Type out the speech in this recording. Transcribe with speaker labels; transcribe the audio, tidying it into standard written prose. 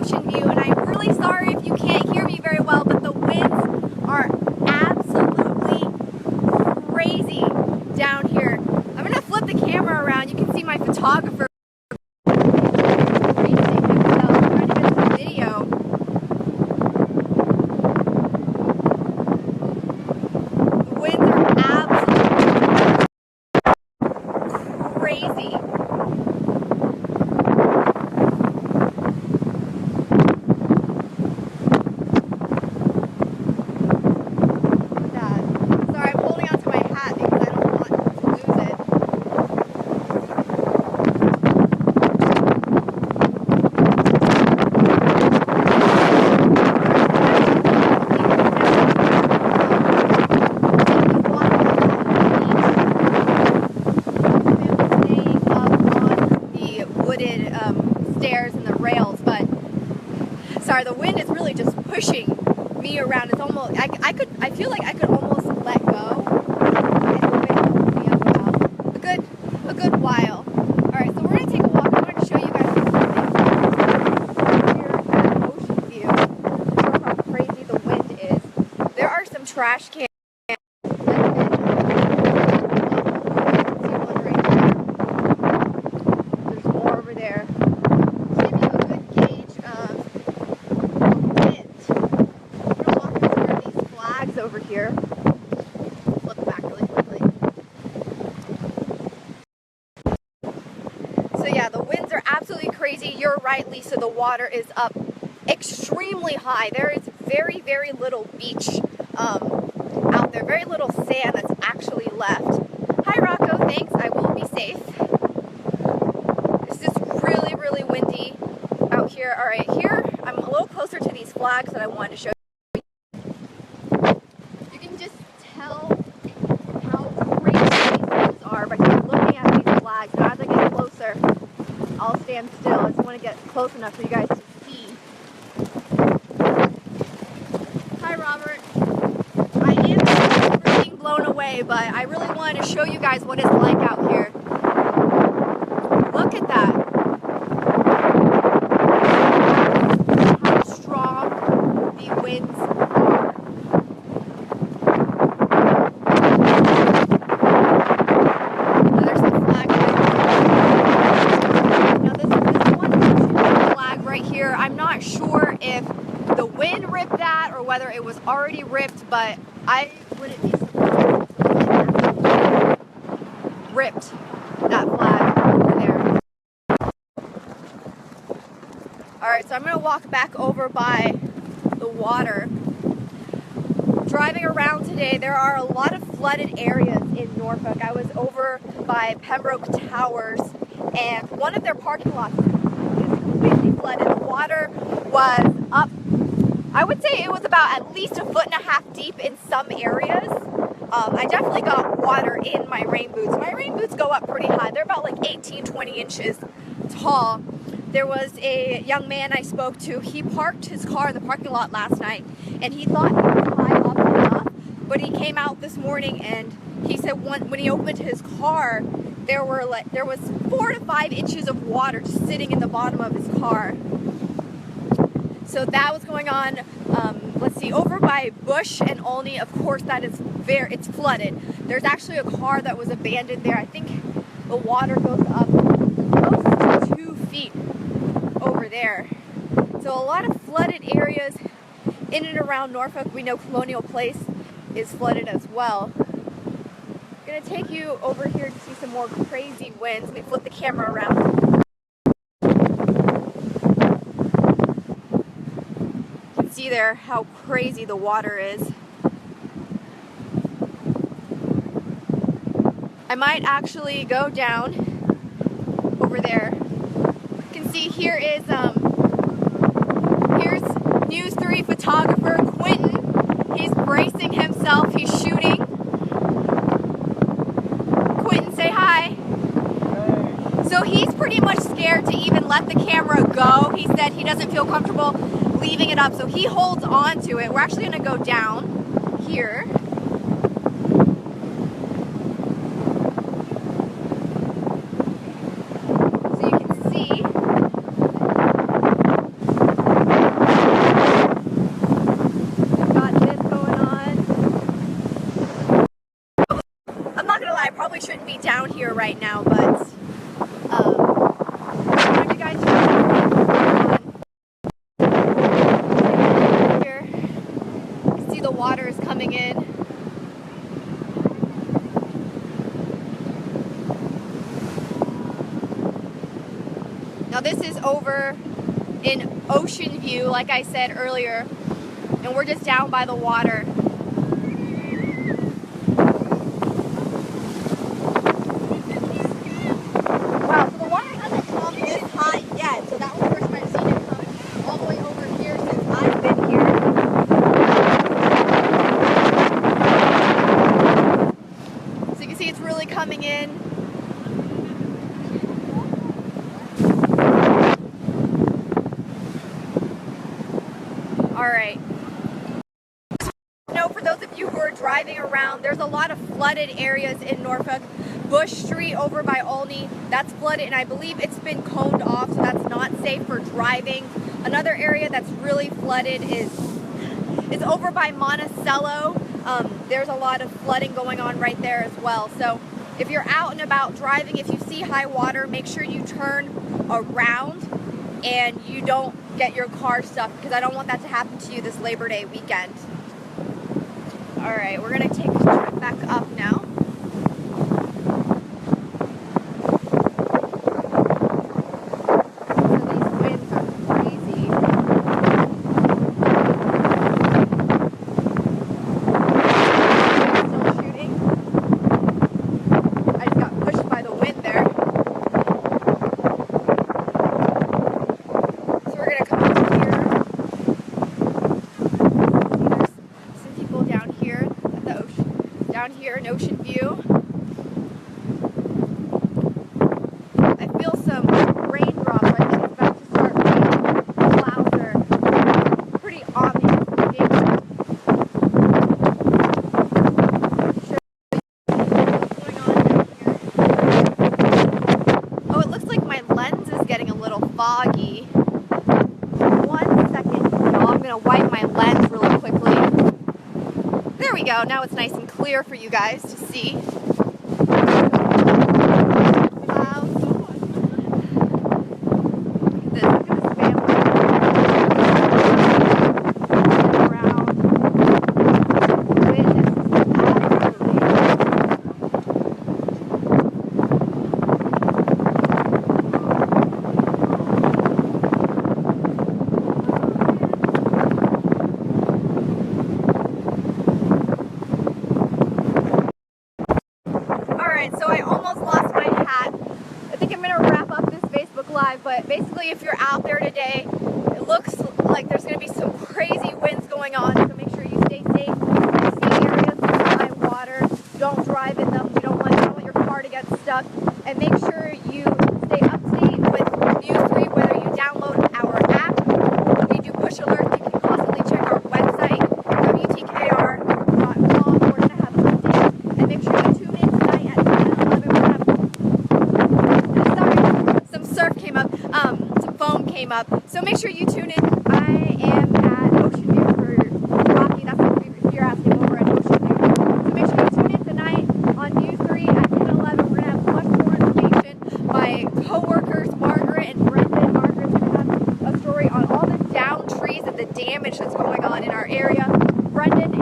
Speaker 1: ocean view, and I'm really sorry if you can't hear me very well, but the winds are absolutely crazy down here. I'm gonna flip the camera around. You can see my photographer trying to get some video. The winds are absolutely crazy. Stairs and the rails, but sorry, the wind is really just pushing me around. It's almost I feel like I could almost let go, and the wind holds me up about a good while. All right, so we're gonna take a walk. I'm going to show you guys here at Ocean View. Show how crazy the wind is. There are some trash cans. Over here. Flip it back really quickly. So yeah, the winds are absolutely crazy. You're right, Lisa, the water is up extremely high. There is very, very little beach out there. Very little sand that's actually left. Hi Rocco, thanks. I will be safe. It's just really, really windy out here. Alright, here I'm a little closer to these flags that I wanted to show you. As I get closer, I'll stand still. I just want to get close enough for you guys to see. Hi, Robert. I am being blown away, but I really wanted to show you guys what it's like out here. Look at that. How strong the winds are. I'm not sure if the wind ripped that or whether it was already ripped, but I wouldn't be surprised if it ripped that flag over there. Alright, so I'm going to walk back over by the water. Driving around today, there are a lot of flooded areas in Norfolk. I was over by Pembroke Towers, and one of their parking lots completely flooded. The water was up, I would say it was about at least 1.5 feet deep in some areas. I definitely got water in my rain boots. My rain boots go up pretty high. They're about like 18-20 inches tall. There was a young man I spoke to. He parked his car in the parking lot last night, and he thought he was high up enough, but he came out this morning and he said when he opened his car, there was 4 to 5 inches of water just sitting in the bottom of his car. So that was going on. Let's see, over by Bush and Olney, of course, it's flooded. There's actually a car that was abandoned there. I think the water goes up close to 2 feet over there. So a lot of flooded areas in and around Norfolk. We know Colonial Place is flooded as well. I'm going to take you over here to see some more crazy winds. Let me flip the camera around. You can see there how crazy the water is. I might actually go down over there. You can see here is here's News 3 photographer Quentin. He's bracing himself. He's shooting. Quentin, say hi.
Speaker 2: Hey.
Speaker 1: So he's pretty much scared to even let the camera go. He said he doesn't feel comfortable leaving it up, so he holds on to it. We're actually going to go down here. So you can see coming in. Now this is over in Ocean View, like I said earlier, and we're just down by the water. Wow, so the water hasn't come this high yet, so that was the first time I've seen it come all the way over here since I've been here. So you can see it's really coming in. Alright. For those of you who are driving around, there's a lot of flooded areas in Norfolk. Bush Street over by Olney, that's flooded, and I believe it's been coned off, so that's not safe for driving. Another area that's really flooded is over by Monticello. There's a lot of flooding going on right there as well. So if you're out and about driving, if you see high water, make sure you turn around and you don't get your car stuck, because I don't want that to happen to you this Labor Day weekend. Alright, we're going to take a trip back up now. So these winds are crazy. Still shooting. I just got pushed by the wind there. So we're going to come over here. There's some people down here at the ocean, down here in Ocean View. I feel some raindrops. I think it's about to start raining. Clouds are pretty ominous looking. What's going on down here? Oh, it looks like my lens is getting a little foggy. 1 second, y'all. I'm gonna wipe my lens really quickly. There we go. Now it's nice and clear for you guys to see. Clouds. Look at this family. Around. The wind is absolutely. Alright, so I almost lost my hat. I think I'm going to wrap up this Facebook Live, but basically if you're out there today, it looks like there's going to be some crazy winds going on, so make sure you stay safe. If you see areas with high water, don't drive in them. You don't want your car to get stuck. And make sure you stay up to date with News 3, whether you download our app. We do push alerts. You can constantly check our website, WTKR.com. We're going to have updates. And make sure you tune in tonight at 10:11. Sorry, some surf came up, some foam came up. So make sure you tune in. I am at Ocean View for Rocky. That's what you're asking over at Ocean View. So make sure you tune in tonight on News 3 at 10:11. We're going to have much more information. My co-workers, Margaret and Brendan. Margaret's going to have a story on all the downed trees and the damage that's going on in our area. Brendan